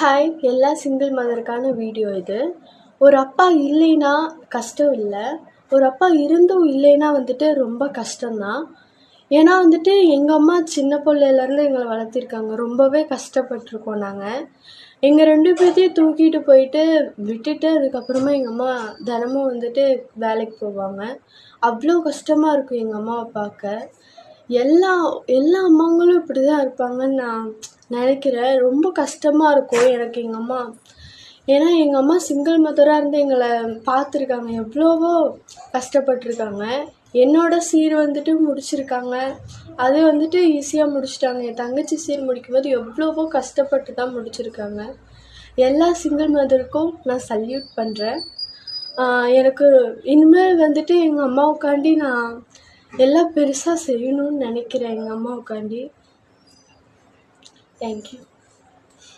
Hi, எல்லா single மதருக்கான video இது. ஒரு அப்பா இல்லைன்னா கஷ்டம் இல்லை, ஒரு அப்பா இருந்தும் இல்லைன்னா வந்துட்டு ரொம்ப கஷ்டம்தான். ஏன்னா வந்துட்டு எங்கள் அம்மா சின்ன பிள்ளையிலேருந்து எங்களை வளர்த்திருக்காங்க. ரொம்பவே கஷ்டப்பட்டுருக்கோம் நாங்கள். எங்கள் 2 பேர்த்தையும் தூக்கிட்டு போயிட்டு விட்டுட்டு அதுக்கப்புறமா எங்கள் அம்மா தினமும் வந்துட்டு வேலைக்கு போவாங்க. அவ்வளோ கஷ்டமாக இருக்கும் எங்கள் அம்மாவை பார்க்க. எல்லா எல்லா அம்மாங்களும் இப்படி தான் இருப்பாங்கன்னு நான் நினைக்கிறேன். ரொம்ப கஷ்டமாக இருக்கும் எனக்கு எங்கள் அம்மா. ஏன்னா எங்கள் அம்மா சிங்கிள் மதராக இருந்து எங்களை பார்த்துருக்காங்க, எவ்வளவோ கஷ்டப்பட்டுருக்காங்க. என்னோட சீர் வந்துட்டு முடிச்சிருக்காங்க, அது வந்துட்டு ஈஸியாக முடிச்சிட்டாங்க. என் தங்கச்சி சீர் முடிக்கும்போது எவ்வளவோ கஷ்டப்பட்டு தான் முடிச்சிருக்காங்க. எல்லா சிங்கிள் மதருக்கும் நான் சல்யூட் பண்ணுறேன். எனக்கு இனிமேல் வந்துட்டு எங்கள் அம்மாவுக்காண்டி நான் எல்லாம் பெருசாக செய்யணும்னு நினைக்கிறேன். எங்கள் அம்மாவுக்காண்டி. தேங்க்யூ.